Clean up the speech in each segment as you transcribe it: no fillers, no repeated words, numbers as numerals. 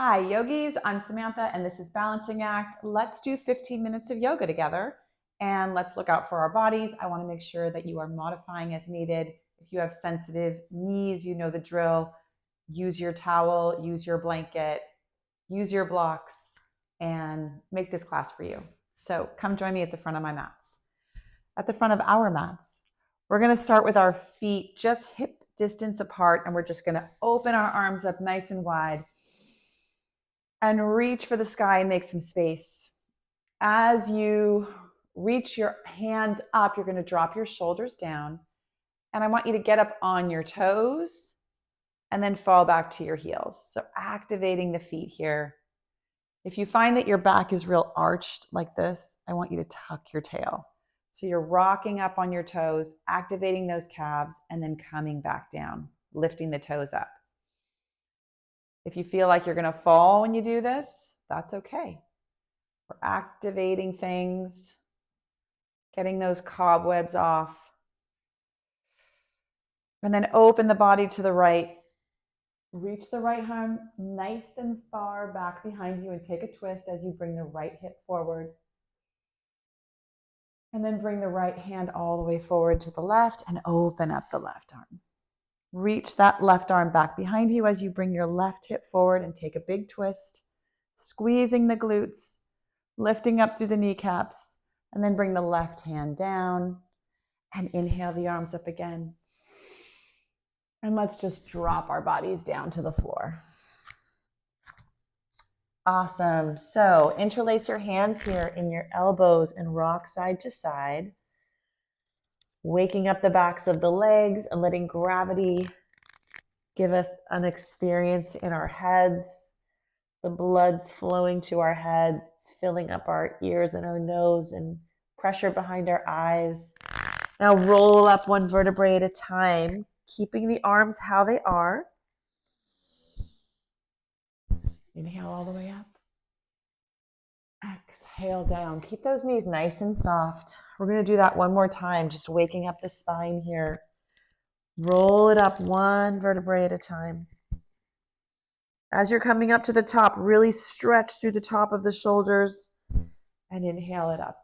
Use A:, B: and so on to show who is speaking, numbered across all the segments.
A: Hi, yogis. I'm Samantha, and this is Balancing Act. Let's do 15 minutes of yoga together, and let's look out for our bodies. I want to make sure that you are modifying as needed. If you have sensitive knees, you know the drill. Use your towel, use your blanket, use your blocks, and make this class for you. So come join me at the front of my mats. At the front of our mats, we're going to start with our feet just hip distance apart, and we're just going to open our arms up nice and wide and reach for the sky and make some space. As you reach your hands up, you're going to drop your shoulders down. And I want you to get up on your toes and then fall back to your heels. So activating the feet here. If you find that your back is real arched like this, I want you to tuck your tail. So you're rocking up on your toes, activating those calves, and then coming back down, lifting the toes up. If you feel like you're going to fall when you do this, that's okay. We're activating things, getting those cobwebs off. And then open the body to the right. Reach the right arm nice and far back behind you and take a twist as you bring the right hip forward. And then bring the right hand all the way forward to the left and open up the left arm. Reach that left arm back behind you as you bring your left hip forward and take a big twist, squeezing the glutes, lifting up through the kneecaps, and then bring the left hand down and inhale the arms up again. And let's just drop our bodies down to the floor. Awesome. So interlace your hands here in your elbows and rock side to side. Waking up the backs of the legs and letting gravity give us an experience in our heads. The blood's flowing to our heads. It's filling up our ears and our nose and pressure behind our eyes. Now roll up one vertebrae at a time, keeping the arms how they are. Inhale all the way up. Exhale down. Keep those knees nice and soft. We're going to do that one more time, just waking up the spine here. Roll it up one vertebrae at a time. As you're coming up to the top, really stretch through the top of the shoulders and inhale it up.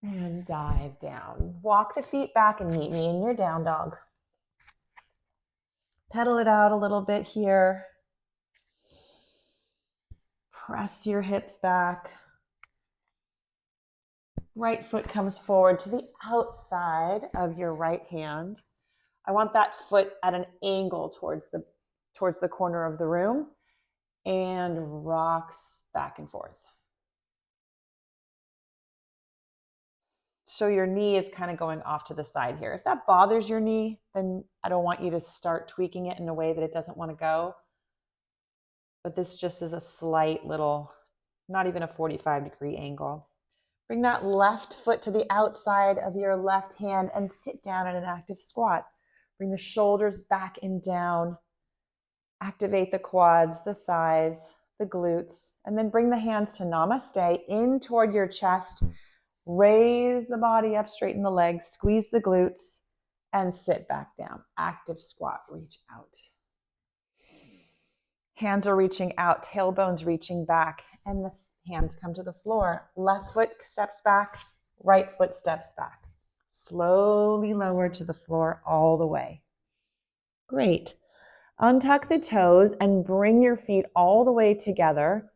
A: And dive down. Walk the feet back and meet me in your down dog. Pedal it out a little bit here. Press your hips back. Right foot comes forward to the outside of your right hand. I want that foot at an angle towards the corner of the room and rocks back and forth. So your knee is kind of going off to the side here. If that bothers your knee, then I don't want you to start tweaking it in a way that it doesn't want to go. But this just is a slight little, not even a 45-degree angle. Bring that left foot to the outside of your left hand and sit down in an active squat. Bring the shoulders back and down. Activate the quads, the thighs, the glutes, and then bring the hands to namaste in toward your chest. Raise the body up, straighten the legs, squeeze the glutes, and sit back down. Active squat, reach out. Hands are reaching out, tailbone's reaching back, and the hands come to the floor. Left foot steps back, right foot steps back. Slowly lower to the floor all the way. Great. Untuck the toes and bring your feet all the way together.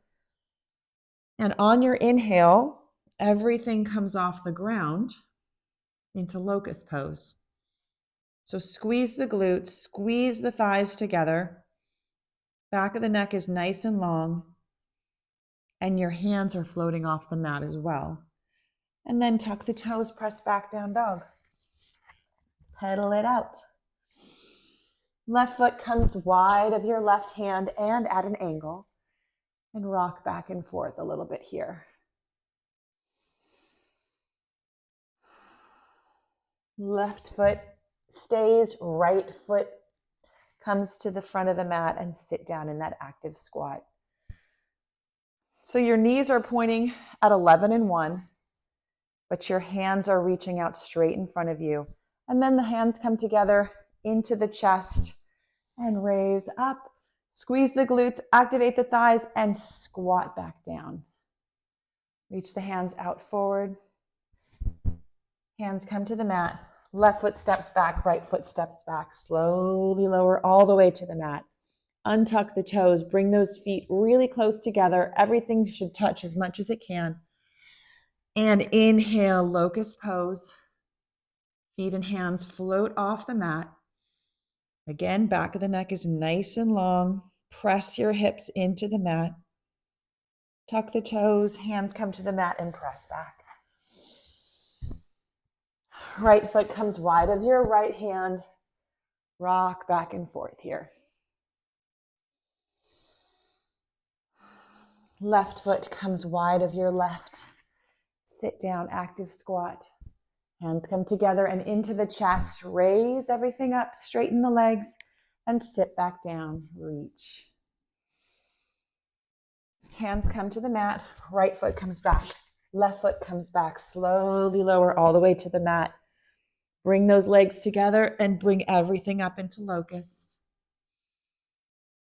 A: And on your inhale, everything comes off the ground into locust pose. So squeeze the glutes, squeeze the thighs together. Back of the neck is nice and long. And your hands are floating off the mat as well. And then tuck the toes, press back down dog. Pedal it out. Left foot comes wide of your left hand and at an angle. And rock back and forth a little bit here. Left foot stays, right foot comes to the front of the mat and sit down in that active squat. So your knees are pointing at 11 and 1, but your hands are reaching out straight in front of you. And then the hands come together into the chest and raise up. Squeeze the glutes, activate the thighs, and squat back down. Reach the hands out forward. Hands come to the mat. Left foot steps back, right foot steps back. Slowly lower all the way to the mat. Untuck the toes. Bring those feet really close together. Everything should touch as much as it can. And inhale, locust pose. Feet and hands float off the mat. Again, back of the neck is nice and long. Press your hips into the mat. Tuck the toes, hands come to the mat and press back. Right foot comes wide of your right hand. Rock back and forth here. Left foot comes wide of your left. Sit down, active squat. Hands come together and into the chest. Raise everything up, straighten the legs, and sit back down. Reach. Hands come to the mat. Right foot comes back. Left foot comes back. Slowly lower all the way to the mat. Bring those legs together and bring everything up into locust.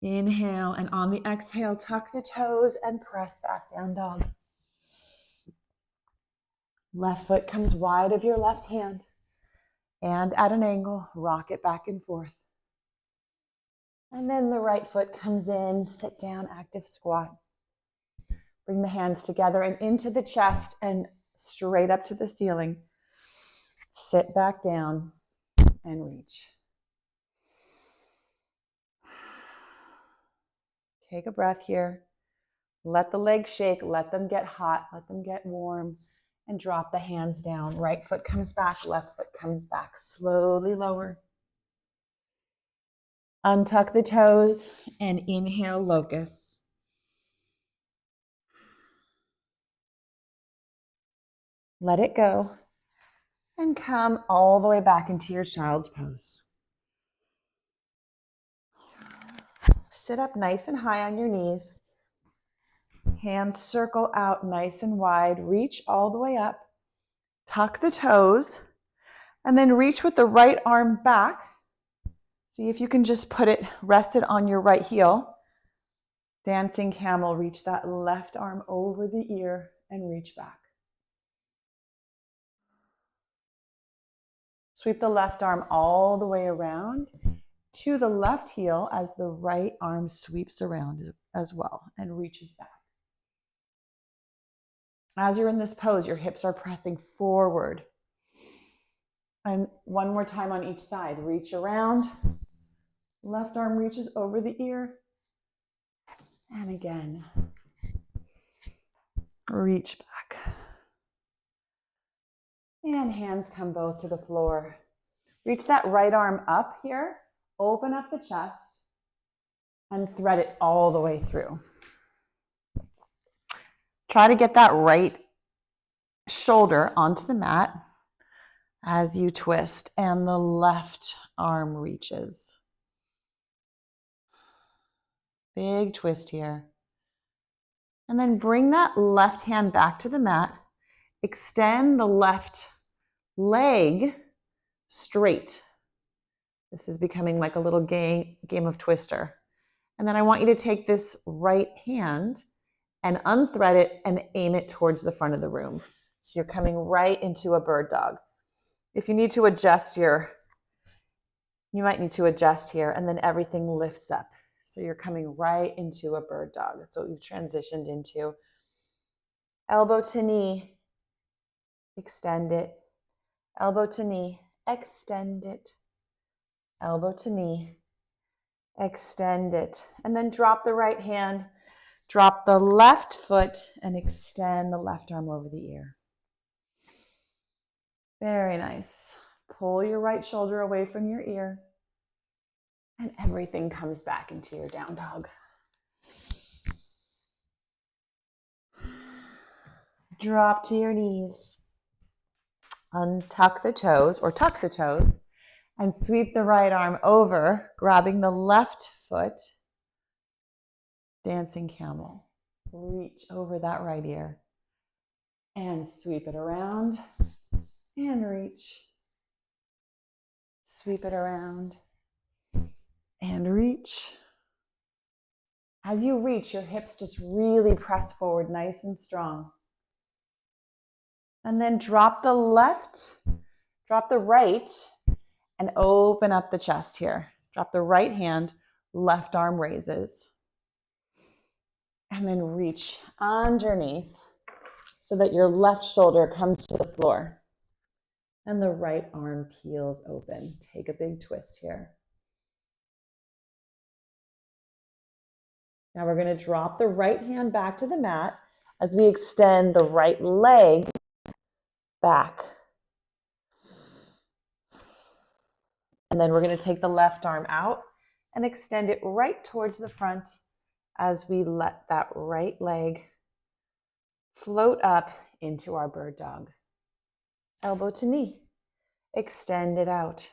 A: Inhale, and on the exhale, tuck the toes and press back down dog. Left foot comes wide of your left hand. And at an angle, rock it back and forth. And then the right foot comes in, sit down, active squat. Bring the hands together and into the chest and straight up to the ceiling. Sit back down and reach. Take a breath here. Let the legs shake, let them get hot, let them get warm, and drop the hands down. Right foot comes back, left foot comes back. Slowly lower. Untuck the toes and inhale, locust. Let it go and come all the way back into your child's pose. Sit up nice and high on your knees. Hands circle out nice and wide. Reach all the way up. Tuck the toes and then reach with the right arm back. See if you can just put it rested on your right heel. Dancing camel, reach that left arm over the ear and reach back. Sweep the left arm all the way around to the left heel as the right arm sweeps around as well and reaches back. As you're in this pose, your hips are pressing forward. And one more time on each side. Reach around. Left arm reaches over the ear. And again, reach back. And hands come both to the floor. Reach that right arm up here. Open up the chest and thread it all the way through. Try to get that right shoulder onto the mat as you twist and the left arm reaches. Big twist here. And then bring that left hand back to the mat. Extend the left leg straight. This is becoming like a little game of Twister. And then I want you to take this right hand and unthread it and aim it towards the front of the room. So you're coming right into a bird dog. If you need to adjust you might need to adjust here, and then everything lifts up. So you're coming right into a bird dog. That's what we've transitioned into. Elbow to knee, extend it. Elbow to knee, extend it. Elbow to knee, extend it. And then drop the right hand, drop the left foot, and extend the left arm over the ear. Very nice. Pull your right shoulder away from your ear. And everything comes back into your down dog. Drop to your knees. Untuck the toes or tuck the toes and sweep the right arm over, grabbing the left foot. Dancing camel. Reach over that right ear and sweep it around and reach. Sweep it around and reach. As you reach, your hips just really press forward nice and strong. And then drop the left, drop the right, and open up the chest here. Drop the right hand, left arm raises. And then reach underneath so that your left shoulder comes to the floor. And the right arm peels open. Take a big twist here. Now we're going to drop the right hand back to the mat as we extend the right leg back. And then we're going to take the left arm out and extend it right towards the front as we let that right leg float up into our bird dog. Elbow to knee, extend it out.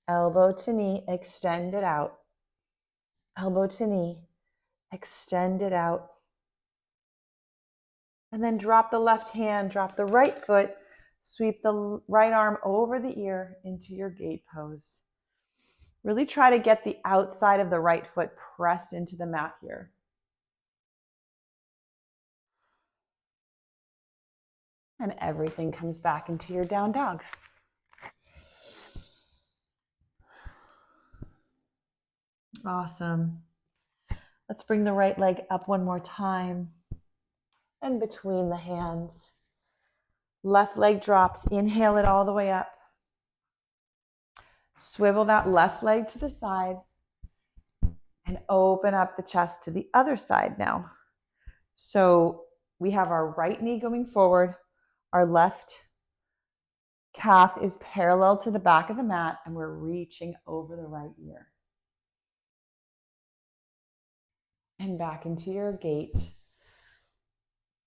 A: Elbow to knee, extend it out. Elbow to knee, extend it out. And then drop the left hand, drop the right foot, sweep the right arm over the ear into your gate pose. Really try to get the outside of the right foot pressed into the mat here. And everything comes back into your down dog. Awesome. Let's bring the right leg up one more time and between the hands. Left leg drops. Inhale it all the way up. Swivel that left leg to the side and open up the chest to the other side now. So we have our right knee going forward. Our left calf is parallel to the back of the mat and we're reaching over the right ear. And back into your gate.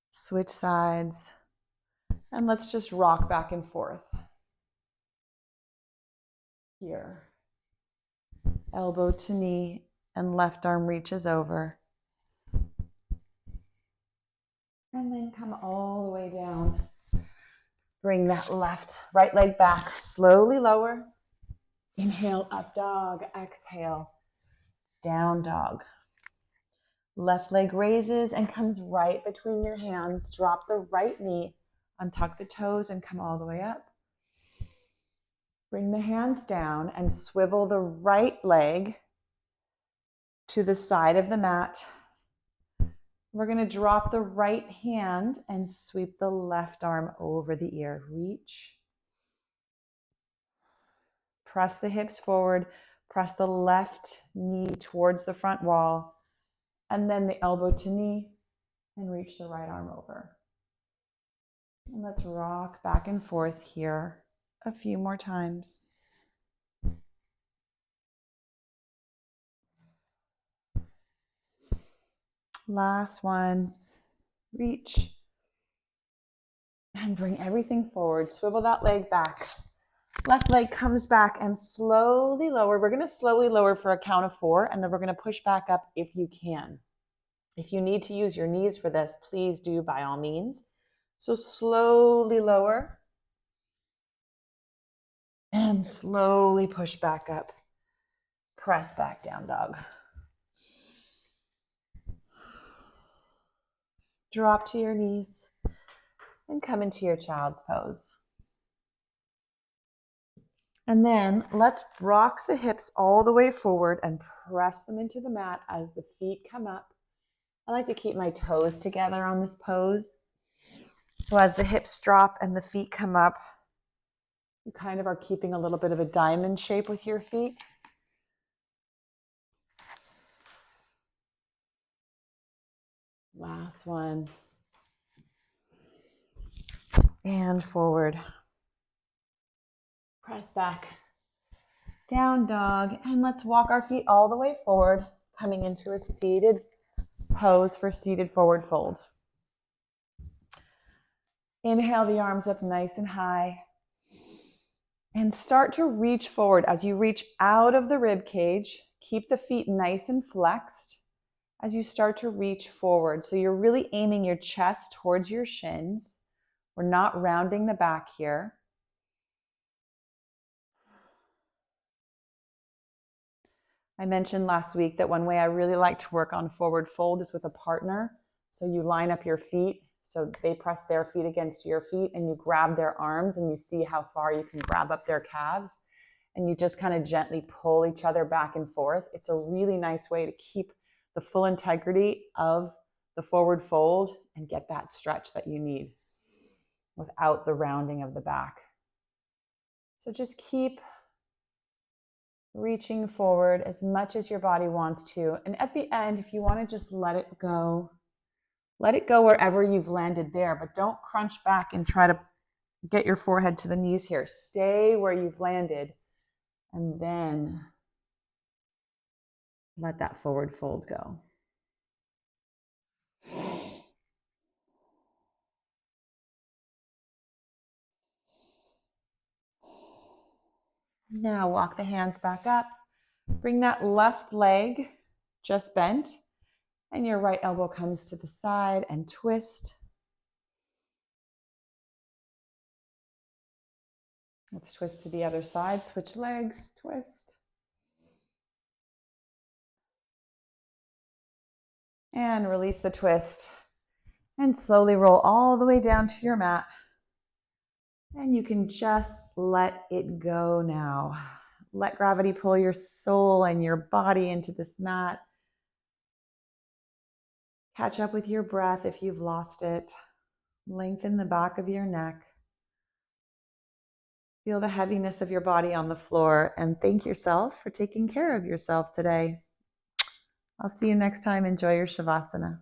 A: Switch sides. And let's just rock back and forth. Here. Elbow to knee and left arm reaches over. And then come all the way down. Bring that right leg back. Slowly lower. Inhale, up dog. Exhale, down dog. Left leg raises and comes right between your hands. Drop the right knee, untuck the toes and come all the way up. Bring the hands down and swivel the right leg to the side of the mat. We're going to drop the right hand and sweep the left arm over the ear. Reach. Press the hips forward. Press the left knee towards the front wall. And then the elbow to knee and reach the right arm over. And let's rock back and forth here a few more times. Last one. Reach. And bring everything forward. Swivel that leg back. Left leg comes back and slowly lower. We're going to slowly lower for a count of 4, and then we're going to push back up if you can. If you need to use your knees for this, please do by all means. So slowly lower and slowly push back up. Press back down dog. Drop to your knees and come into your child's pose. And then let's rock the hips all the way forward and press them into the mat as the feet come up. I like to keep my toes together on this pose. So as the hips drop and the feet come up, you kind of are keeping a little bit of a diamond shape with your feet. Last one. And forward. Press back. Down dog. And let's walk our feet all the way forward, coming into a seated pose for seated forward fold. Inhale the arms up nice and high. And start to reach forward. As you reach out of the rib cage, keep the feet nice and flexed as you start to reach forward. So you're really aiming your chest towards your shins. We're not rounding the back here. I mentioned last week that one way I really like to work on forward fold is with a partner. So you line up your feet, so they press their feet against your feet, and you grab their arms, and you see how far you can grab up their calves, and you just kind of gently pull each other back and forth. It's a really nice way to keep the full integrity of the forward fold and get that stretch that you need without the rounding of the back. So just keep reaching forward as much as your body wants to. And at the end, if you want to just let it go wherever you've landed there, but don't crunch back and try to get your forehead to the knees here. Stay where you've landed and then let that forward fold go. Now walk the hands back up. Bring that left leg just bent, and your right elbow comes to the side and twist. Let's twist to the other side. Switch legs, twist. And release the twist. And slowly roll all the way down to your mat. And you can just let it go now. Let gravity pull your soul and your body into this mat. Catch up with your breath if you've lost it. Lengthen the back of your neck. Feel the heaviness of your body on the floor and thank yourself for taking care of yourself today. I'll see you next time. Enjoy your Shavasana.